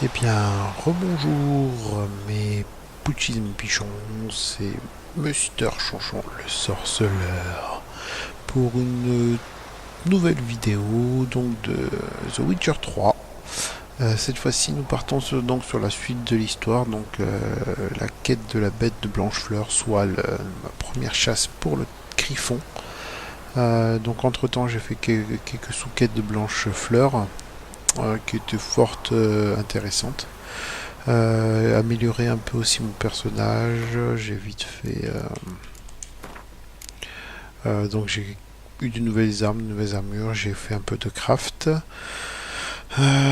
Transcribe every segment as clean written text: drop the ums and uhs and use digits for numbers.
Eh bien, rebonjour mes pouchis et mes pichons, c'est Mister Chonchon le sorceleur pour une nouvelle vidéo donc de The Witcher 3. Cette fois-ci, nous partons donc sur la suite de l'histoire, donc la quête de la bête de Blanchefleur, soit ma première chasse pour le Griffon. Donc entre-temps, j'ai fait quelques sous-quêtes de Blanchefleur qui étaient fort intéressantes. Améliorer un peu aussi mon personnage. J'ai vite fait. Donc j'ai eu de nouvelles armes, de nouvelles armures. J'ai fait un peu de craft.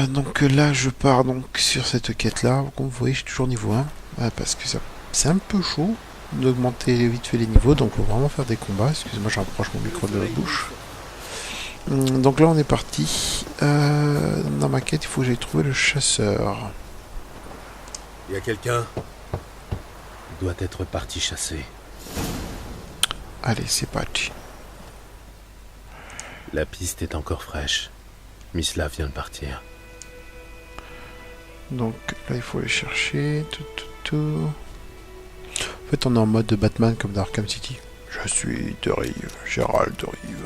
Donc là, je pars donc sur cette quête-là. Comme vous voyez, je suis toujours niveau 1 parce que c'est un peu chaud d'augmenter vite fait les niveaux. Donc, il faut vraiment faire des combats. Excusez-moi, je rapproche mon micro de la bouche. Donc là, on est parti. Dans ma quête, il faut que j'aille trouver le chasseur. Il y a quelqu'un? Il doit être parti chasser. Allez, c'est parti. La piste est encore fraîche. Mislav vient de partir. Donc là, il faut aller chercher. Tout. En fait, on est en mode de Batman comme dans Arkham City. Je suis de Rive, Gérald de Rive.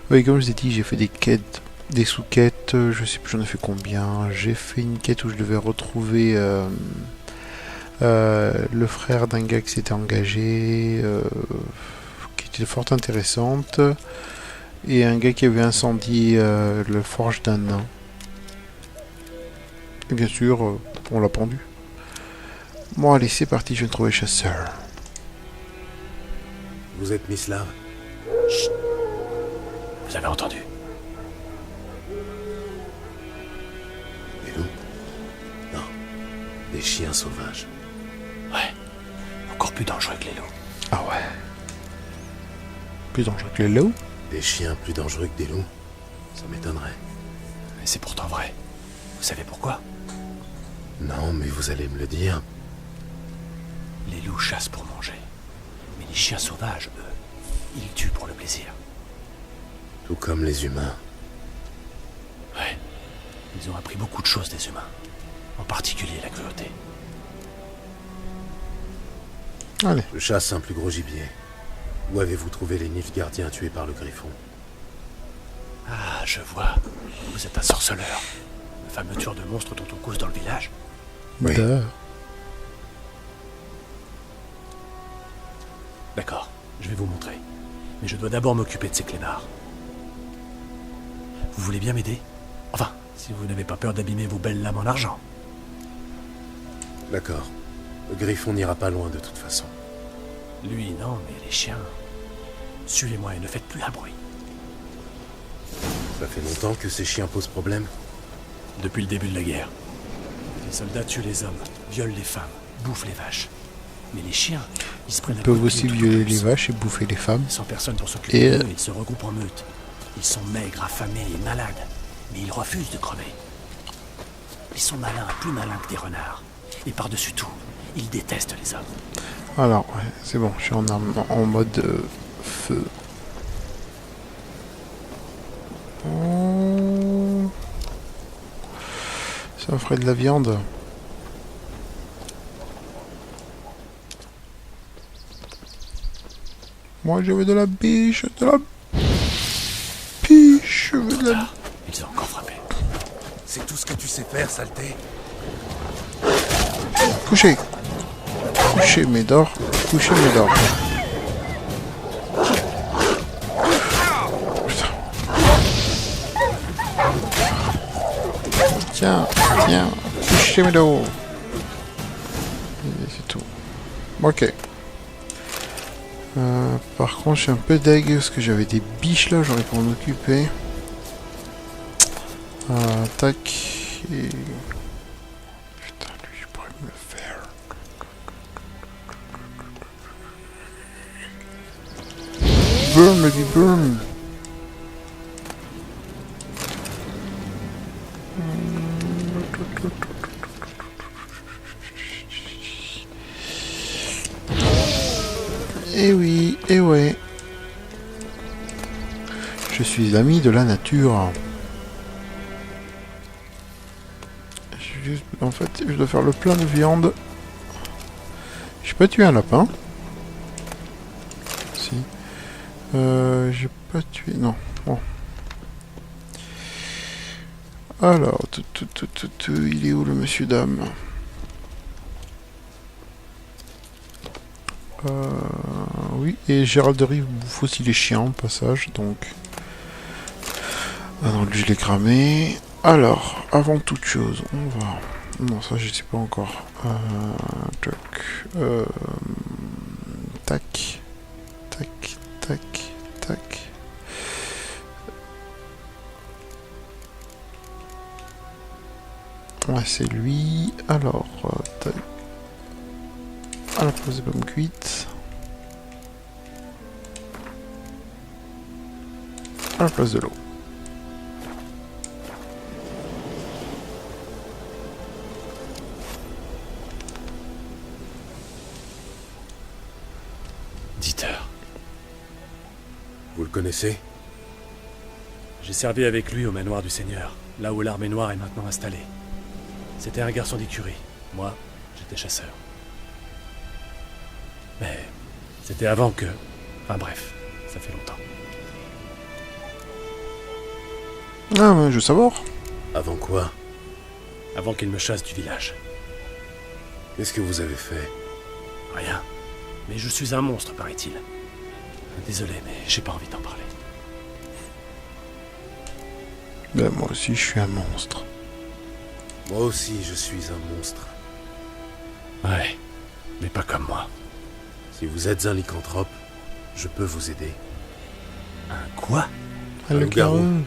Oui, comme je vous ai dit, j'ai fait des quêtes, des sous-quêtes. Je sais plus, j'en ai fait combien. J'ai fait une quête où je devais retrouver le frère d'un gars qui s'était engagé, qui était fort intéressante, et un gars qui avait incendié le forge d'un nain. Et bien sûr, on l'a pendu. Bon, allez, c'est parti, je vais trouver le chasseur. Vous êtes Mislav? Chut. Vous avez entendu? Des loups? Non. Des chiens sauvages. Ouais. Encore plus dangereux que les loups. Ah ouais. Plus dangereux que les loups. Des chiens plus dangereux que des loups? Ça m'étonnerait. Mais c'est pourtant vrai. Vous savez pourquoi? Non, mais vous allez me le dire. Les loups chassent pour manger. Mais les chiens sauvages, eux, ils tuent pour le plaisir. Tout comme les humains. Ouais. Ils ont appris beaucoup de choses des humains. En particulier la cruauté. Allez. Je chasse un plus gros gibier. Où avez-vous trouvé les Nilfgaardiens tués par le Griffon? Ah, je vois. Vous êtes un sorceleur. Le fameux tueur de monstres dont on cause dans le village. Oui. D'accord, je vais vous montrer. Mais je dois d'abord m'occuper de ces clébards. Vous voulez bien m'aider? Enfin, si vous n'avez pas peur d'abîmer vos belles lames en argent. D'accord. Le Griffon n'ira pas loin de toute façon. Lui, non, mais les chiens... Suivez-moi et ne faites plus un bruit. Ça fait longtemps que ces chiens posent problème? Depuis le début de la guerre. Les soldats tuent les hommes, violent les femmes, bouffent les vaches. Mais les chiens, ils se prennent Ils à coups peuvent de aussi pied violer tout les plus. vaches et bouffer les femmes. Sans personne pour s'occuper Et d'eux, ils se regroupent en meute. Ils sont maigres, affamés et malades. Mais ils refusent de crever. Ils sont malins, plus malins que des renards. Et par-dessus tout, ils détestent les hommes. Alors, ouais, c'est bon, je suis en mode feu. Oh. Ça ferait de la viande. Moi, je veux de la biche, de la biche, je veux de la... Tard, ils ont encore frappé. C'est tout ce que tu sais faire, saleté? Couchez. Couchez, Médor. Couchez, Médor. Putain. Tiens, tiens. Couchez, Médor. Et c'est tout. Ok. Par contre, je suis un peu deg parce que j'avais des biches là, j'aurais pu m'en occuper. Tac. Et... Putain, lui, je pourrais me le faire. Burn, me dit burn. Eh oui, eh ouais. Je suis l'ami de la nature. En fait, je dois faire le plein de viande. J'ai pas tué un lapin. Si. J'ai pas tué... Non. Bon. Alors, il est où le monsieur dame? Oui, et Gérald de Rive bouffe aussi les chiens au passage, donc... Ah non, lui je l'ai cramé. Alors, avant toute chose, on va... Non, ça je sais pas encore. Tac. Tac, tac, tac. Ouais, c'est lui. Alors, tac. À la place des pommes cuites. À la place de l'eau. Dieter. Vous le connaissez? J'ai servi avec lui au manoir du Seigneur, là où l'armée noire est maintenant installée. C'était un garçon d'écurie. Moi, j'étais chasseur. Mais c'était avant que... Enfin bref, ça fait longtemps. Ah, mais je veux savoir. Avant quoi? Avant qu'il me chasse du village. Qu'est-ce que vous avez fait? Rien. Mais je suis un monstre, paraît-il. Désolé, mais j'ai pas envie d'en parler. Ben, moi aussi, je suis un monstre. Moi aussi, je suis un monstre. Ouais, mais pas comme moi. Si vous êtes un lycanthrope, je peux vous aider. Un quoi? Ah, le loup-garou. garou.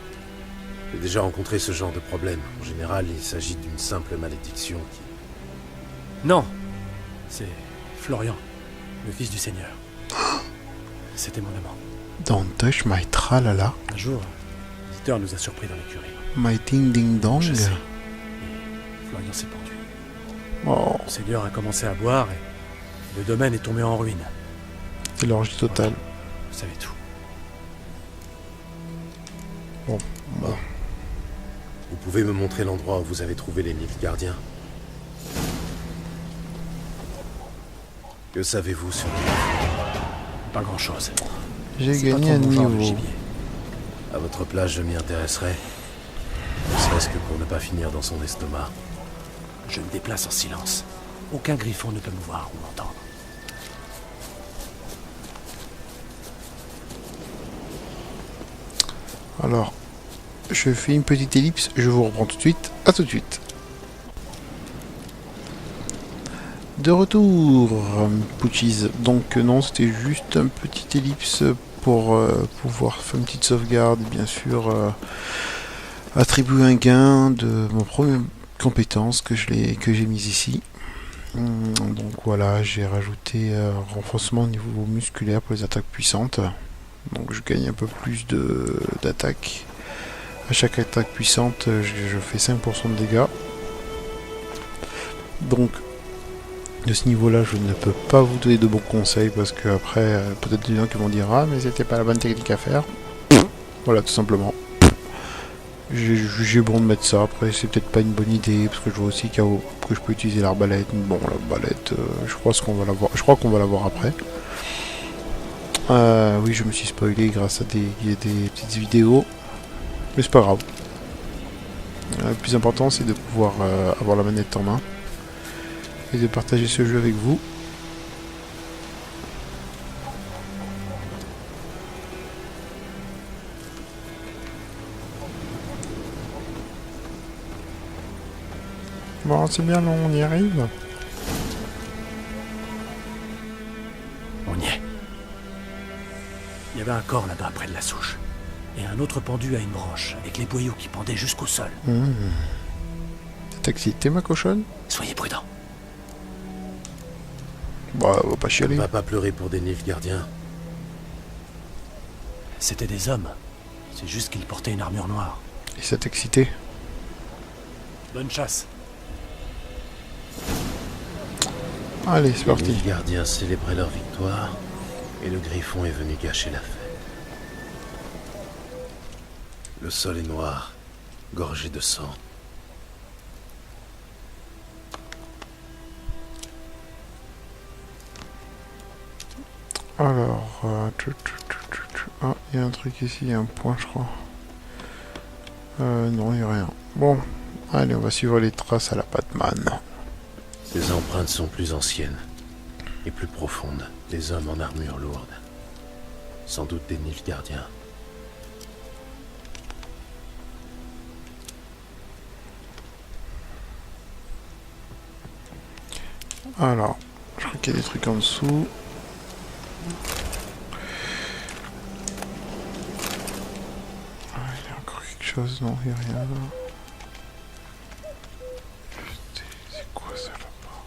J'ai déjà rencontré ce genre de problème. En général, il s'agit d'une simple malédiction qui... Non. C'est Florian, le fils du Seigneur. C'était mon amant. Don't touch my tralala. Un jour, Dieter nous a surpris dans l'écurie. My ding ding dong. Je sais. Et Florian s'est pendu. Oh, Le Seigneur a commencé à boire et le domaine est tombé en ruine. c'est l'orgie totale. Vous savez tout. Bon. Vous pouvez me montrer l'endroit où vous avez trouvé les Nilfgaardiens? Que savez-vous sur eux? Pas grand-chose. J'ai C'est pas gagné un trop mon genre de niveau. gibier. À votre place, je m'y intéresserai. Ne serait-ce que pour ne pas finir dans son estomac. Je me déplace en silence. Aucun griffon ne peut me voir ou m'entendre. Alors, je fais une petite ellipse, je vous reprends tout de suite. À tout de suite. De retour, Poochies. Donc non, c'était juste un petit ellipse pour pouvoir faire une petite sauvegarde, bien sûr, attribuer un gain de mon première compétence que j'ai mise ici. Donc voilà, j'ai rajouté un renforcement au niveau musculaire pour les attaques puissantes. Donc je gagne un peu plus d'attaque. À chaque attaque puissante, je fais 5% de dégâts. Donc de ce niveau-là, je ne peux pas vous donner de bons conseils parce que après, peut-être des gens qui vont dire ah mais c'était pas la bonne technique à faire. Voilà, tout simplement. J'ai jugé bon de mettre ça. Après, c'est peut-être pas une bonne idée parce que je vois aussi que je peux utiliser l'arbalète. Bon, l'arbalète, je crois qu'on va la voir. Je crois qu'on va la voir après. Oui, je me suis spoilé grâce à des petites vidéos, mais c'est pas grave. Le plus important, c'est de pouvoir avoir la manette en main et de partager ce jeu avec vous. Bon, c'est bien long, on y arrive. On y est. Il y avait un corps là-bas près de la souche. Et un autre pendu à une branche, avec les boyaux qui pendaient jusqu'au sol. T'es excité, ma cochonne? Soyez prudents. Bah, on va pas On chialer. ne va pas pleurer pour des Nilfgaardiens. C'était des hommes. C'est juste qu'ils portaient une armure noire. Et ça t'excité? Bonne chasse. Allez, c'est Les parti. Nilfgaardiens célébraient leur victoire et le griffon est venu gâcher la fête. Le sol est noir, gorgé de sang. Alors, ah, il y a un truc ici, il y a un point, je crois. Non, il n'y a rien. Bon, allez, on va suivre les traces à la Batman. Ces empreintes sont plus anciennes et plus profondes. Des hommes en armure lourde. Sans doute des Nilfgaardiens. Alors, je crois qu'il y a des trucs en dessous. Ah, il y a encore quelque chose, non, il n'y a rien là. C'est quoi ça là-bas?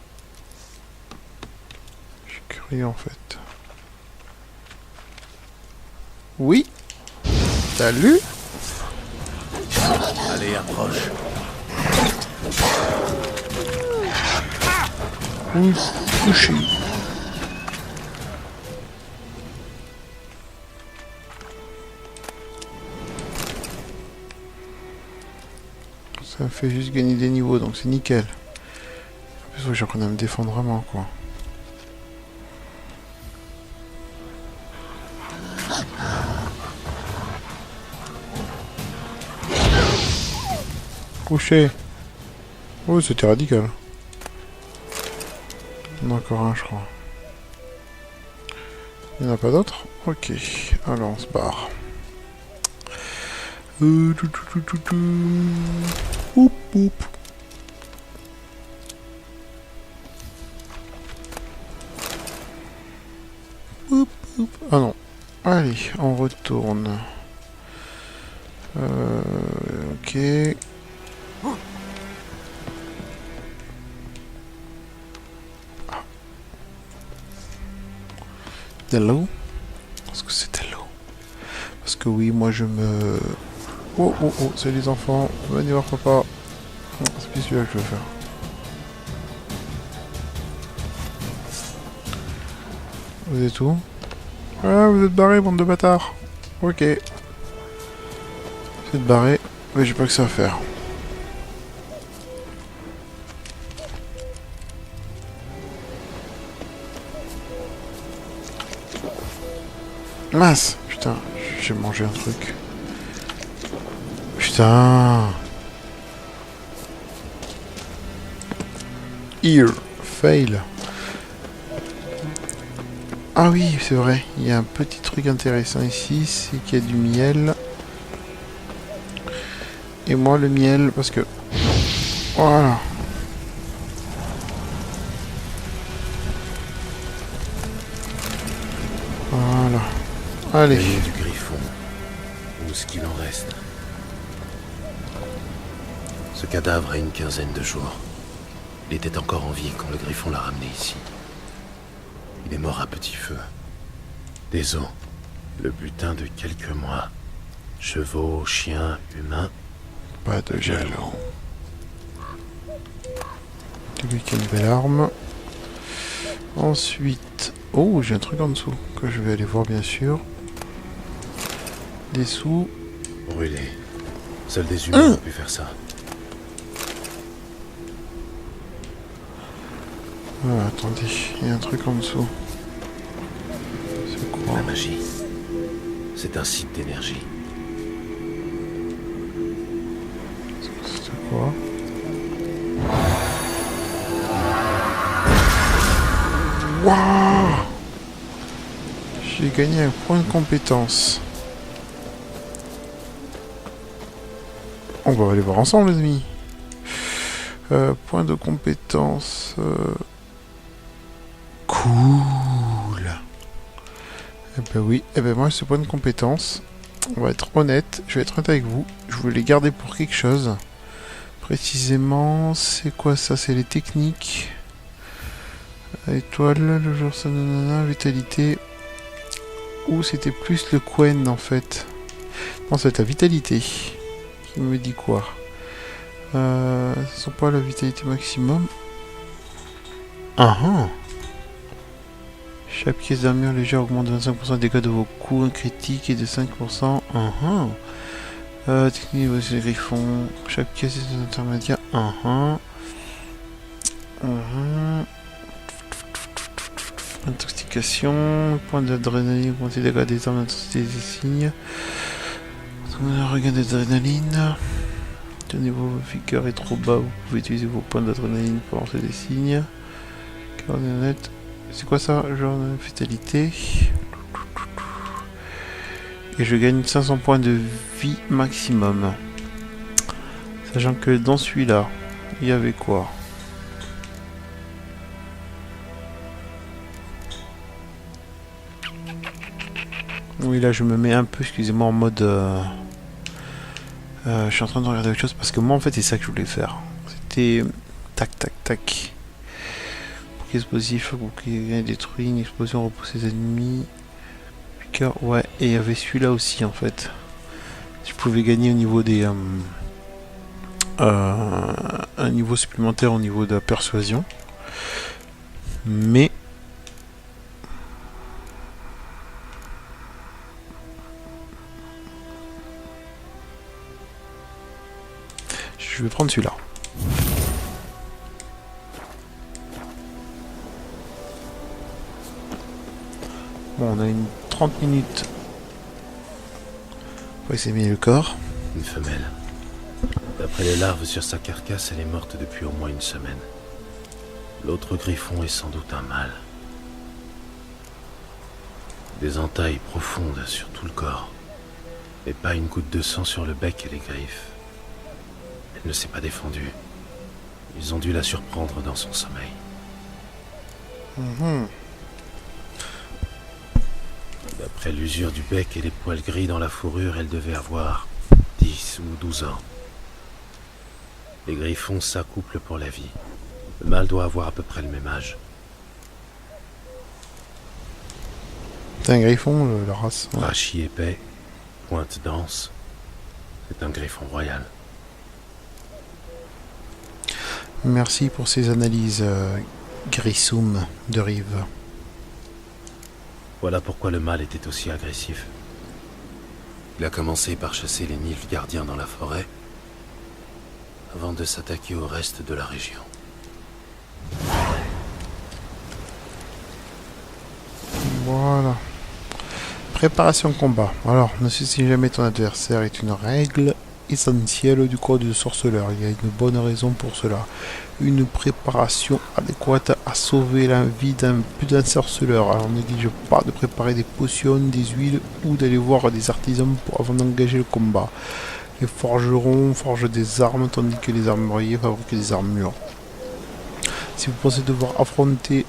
Je suis curieux en fait. Oui. Salut. Allez, approche. Couché. Ça me fait juste gagner des niveaux, donc c'est nickel. En plus, j'apprends à me défendre vraiment, quoi. Couché. Oh, c'était radical. Il y en a encore un, je crois. Il n'y en a pas d'autres? Ok. Alors, on se barre. Oup, oup. Oup, oup. Ah non. Allez, on retourne. Ok. De l'eau? Est-ce que c'est de l'eau? Parce que oui, moi je me... Oh, oh, oh, c'est les enfants. Venez voir papa. Non, c'est plus celui-là que je veux faire. Vous êtes où? Ah, vous êtes barrés, bande de bâtards. Ok. Vous êtes barrés, mais j'ai pas que ça à faire. Mince! Putain, j'ai mangé un truc. Putain! Here, fail. Ah oui, c'est vrai. Il y a un petit truc intéressant ici, c'est qu'il y a du miel. Et moi, le miel, parce que... Voilà. Voilà. Allez. Caillou du griffon. Ou ce qu'il en reste. Ce cadavre a une quinzaine de jours. Il était encore en vie quand le griffon l'a ramené ici. Il est mort à petit feu. Des os. Le butin de quelques mois. Chevaux, chiens, humains. Pas de jaloux. Lui qui a une belle arme. Ensuite... Oh, j'ai un truc en dessous que je vais aller voir bien sûr. Des sous. Brûlé. Seuls des humains ont pu faire ça. Ah, attendez, il y a un truc en dessous. C'est quoi? La magie. C'est un site d'énergie. C'est quoi? Waouh! J'ai gagné un point de compétence. On va aller voir ensemble les amis. Point de compétence. Cool. Eh ben oui, eh ben moi ce point de compétence, on va être honnête, je vais être honnête avec vous, je voulais les garder pour quelque chose. Précisément, c'est quoi ça? C'est les techniques. Étoile, le jour, ça, nanana, vitalité. Ou c'était plus le Quen en fait. Non, c'est la vitalité. Qui me dit quoi? Ce sont pas la vitalité maximum. Ah ah. Chaque pièce d'armure légère augmente de 25% des dégâts de vos coups, un critique et de 5%. Technique de ces griffons. Chaque pièce est un intermédiaire. Intoxication. Point d'adrénaline. Augmenter les dégâts des armes d'intensité des signes. Regain d'adrénaline. Le niveau de vigueur est trop bas. Vous pouvez utiliser vos points d'adrénaline pour lancer des signes. Coordonnette. C'est quoi ça? Genre de fatalité. Et je gagne 500 points de vie maximum. Sachant que dans celui-là, il y avait quoi? Oui, là je me mets un peu, excusez-moi, en mode... je suis en train de regarder autre chose parce que moi en fait c'est ça que je voulais faire. C'était... Tac tac tac. Pour explosif, pour qu'il y ait détruit, une explosion repousse les ennemis. Ouais, et il y avait celui-là aussi en fait. Je pouvais gagner au niveau des... un niveau supplémentaire au niveau de la persuasion. Mais... je vais prendre celui-là. Bon, on a une 30 minutes. On va examiner le corps. Une femelle. D'après les larves sur sa carcasse, elle est morte depuis au moins une semaine. L'autre griffon est sans doute un mâle. Des entailles profondes sur tout le corps. Et pas une goutte de sang sur le bec et les griffes. Elle ne s'est pas défendue. Ils ont dû la surprendre dans son sommeil. D'après l'usure du bec et les poils gris dans la fourrure, elle devait avoir 10 ou 12 ans. Les griffons s'accouplent pour la vie. Le mâle doit avoir à peu près le même âge. C'est un griffon, la race. Ouais. Rachis épais, pointe dense. C'est un griffon royal. Merci pour ces analyses, Grissoum de Rive. Voilà pourquoi le mâle était aussi agressif. Il a commencé par chasser les nilfs gardiens dans la forêt, avant de s'attaquer au reste de la région. Voilà. Préparation combat. Alors, ne sais jamais ton adversaire est une règle essentielle du code de sorceleur. Il y a une bonne raison pour cela. Une préparation adéquate à sauver la vie d'un sorceleur. Alors, ne néglige pas de préparer des potions, des huiles ou d'aller voir des artisans avant d'engager le combat. Les forgerons forgent des armes tandis que les armuriers fabriquent des armures. Si vous pensez devoir affronter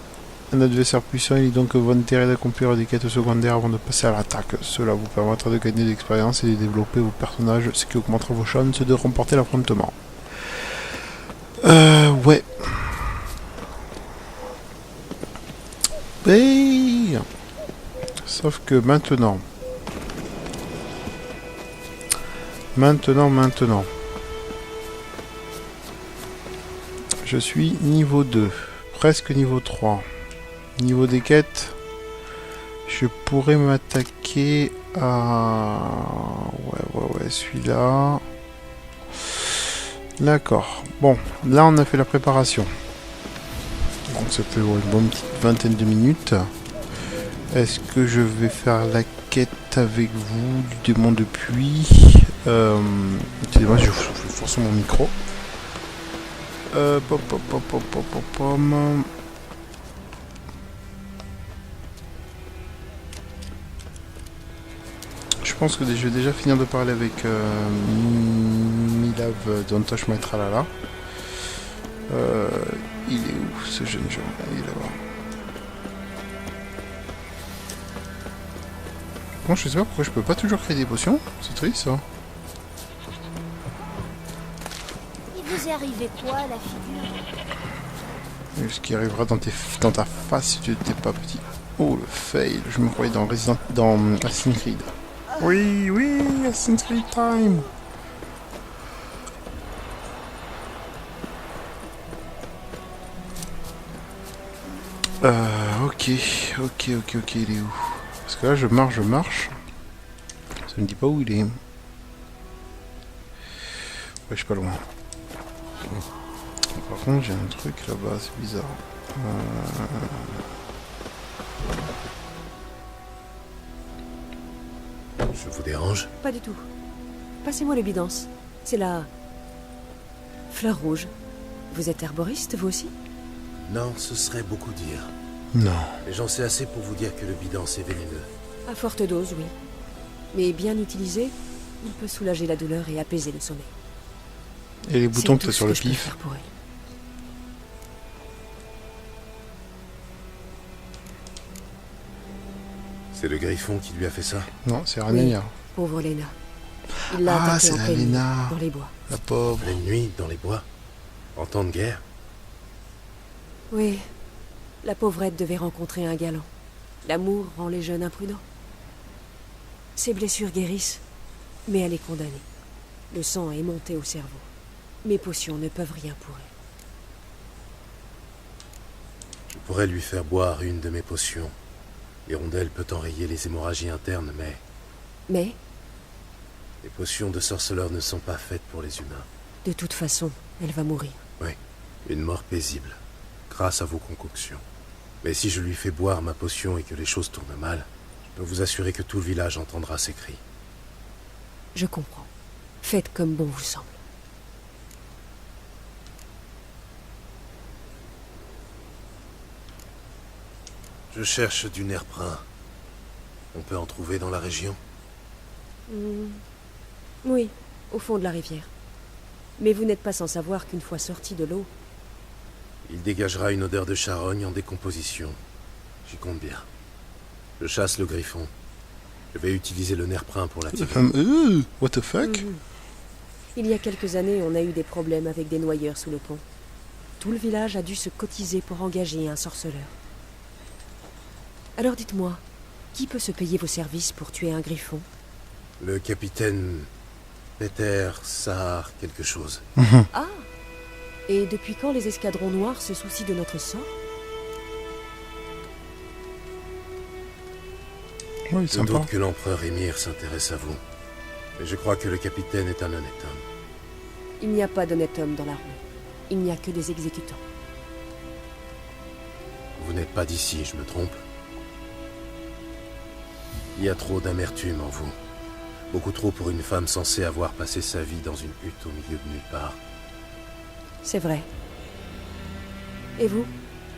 un adversaire puissant, il est donc votre intérêt d'accomplir des quêtes secondaires avant de passer à l'attaque. Cela vous permettra de gagner de l'expérience et de développer vos personnages, ce qui augmentera vos chances de remporter l'affrontement. Ouais. Hey. Sauf que maintenant. Je suis niveau 2. Presque niveau 3. Niveau des quêtes, je pourrais m'attaquer à... Ouais, celui-là. D'accord. Bon, là on a fait la préparation. Donc ça fait une bonne petite vingtaine de minutes. Est-ce que je vais faire la quête avec vous du démon de pluie? Excusez-moi, je force mon micro. Je pense que je vais déjà finir de parler avec Milav d'Antosh Maitralala. Il est où ce jeune gens? Il est là-bas. Bon, je sais pas pourquoi je peux pas toujours créer des potions. C'est triste ça. Il vous est arrivé quoi à la figure? Ce qui arrivera dans ta face si tu n'étais pas petit. Oh le fail, je me croyais dans Assassin's Creed. Oui, Assassin's Creed time. Ok, il est où? Parce que là je marche. Ça me dit pas où il est. je suis pas loin. Par contre, j'ai un truc là-bas, c'est bizarre. Je vous dérange? Pas du tout. Passez-moi le bidance. C'est la... fleur rouge. Vous êtes herboriste, vous aussi? Non, ce serait beaucoup dire. Non. Mais j'en sais assez pour vous dire que le bidance est vénéneux. À forte dose, oui. Mais bien utilisé, il peut soulager la douleur et apaiser le sommeil. Et les boutons que C'est t'as tout sur ce le que je peux pif? faire pour elle. C'est le griffon qui lui a fait ça? Non, c'est Ranania. Pauvre Lena. Il l'a Ah, attaquée c'est en la pleine nuit, Lena. dans les bois. La pauvre. Pleine nuit, dans les bois? En temps de guerre? Oui. La pauvrette devait rencontrer un galant. L'amour rend les jeunes imprudents. Ses blessures guérissent, mais elle est condamnée. Le sang est monté au cerveau. Mes potions ne peuvent rien pour elle. Je pourrais lui faire boire une de mes potions. L'hirondelle peut enrayer les hémorragies internes, mais Mais, les potions de sorceleur ne sont pas faites pour les humains. de toute façon, elle va mourir. Oui, une mort paisible, grâce à vos concoctions. Mais si je lui fais boire ma potion et que les choses tournent mal, je peux vous assurer que tout le village entendra ses cris. Je comprends. Faites comme bon vous semble. Je cherche du nerf brun. On peut en trouver dans la région? Oui, au fond de la rivière. Mais vous n'êtes pas sans savoir qu'une fois sorti de l'eau, Il dégagera une odeur de charogne en décomposition. J'y compte bien. Je chasse le griffon. Je vais utiliser le nerf brun pour l'attirer. What the fuck? il y a quelques années, on a eu des problèmes avec des noyeurs sous le pont. Tout le village a dû se cotiser pour engager un sorceleur. Alors dites-moi, qui peut se payer vos services pour tuer un griffon? Le capitaine Peter Sahar quelque chose. Ah! Et depuis quand les escadrons noirs se soucient de notre sort? Oui, Je sympa. doute que l'empereur Émir s'intéresse à vous. Mais je crois que le capitaine est un honnête homme. Il n'y a pas d'honnête homme dans l'armée. Il n'y a que des exécutants. Vous n'êtes pas d'ici, je me trompe? Il y a trop d'amertume en vous. Beaucoup trop pour une femme censée avoir passé sa vie dans une hutte au milieu de nulle part. C'est vrai. Et vous?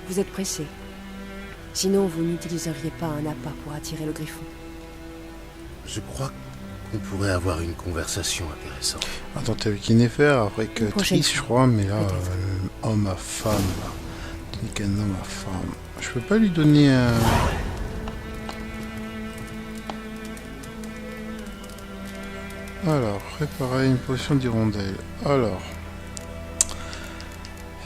Vous êtes pressé. Sinon, vous n'utiliseriez pas un appât pour attirer le griffon. Je crois qu'on pourrait avoir une conversation intéressante. Attends, t'es avec Yennefer, avec Une prochaine Triss, je fois, crois, mais là, peut-être. homme à femme, là. Tandis qu'un homme à femme. Je peux pas lui donner un... Alors, préparer une potion d'hirondelle. Alors,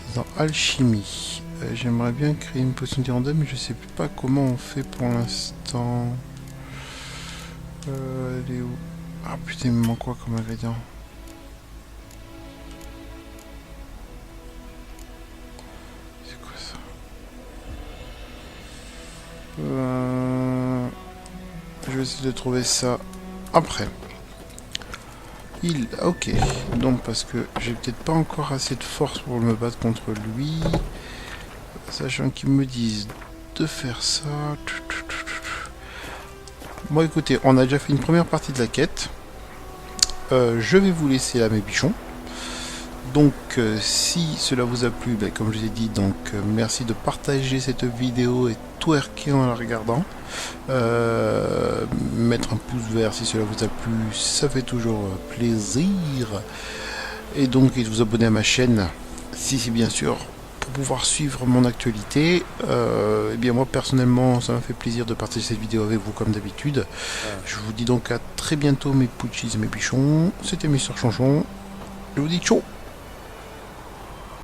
c'est dans Alchimie. J'aimerais bien créer une potion d'hirondelle, mais je sais pas comment on fait pour l'instant. Elle est où? Ah putain, il me manque quoi comme ingrédient? C'est quoi ça? Je vais essayer de trouver ça après. Ok. Donc parce que j'ai peut-être pas encore assez de force pour me battre contre lui. Sachant qu'ils me disent de faire ça. Bon écoutez, on a déjà fait une première partie de la quête. Je vais vous laisser là mes bichons. Donc si cela vous a plu, ben, comme je vous ai dit, donc merci de partager cette vidéo et twerker en la regardant. Mettre un pouce vert si cela vous a plu, ça fait toujours plaisir. Et donc et de vous abonner à ma chaîne si c'est bien sûr pour pouvoir suivre mon actualité. Et bien moi personnellement ça m'a fait plaisir de partager cette vidéo avec vous comme d'habitude. Je vous dis donc à très bientôt mes pouchis et mes bichons. C'était Mister Chanchon. Je vous dis ciao.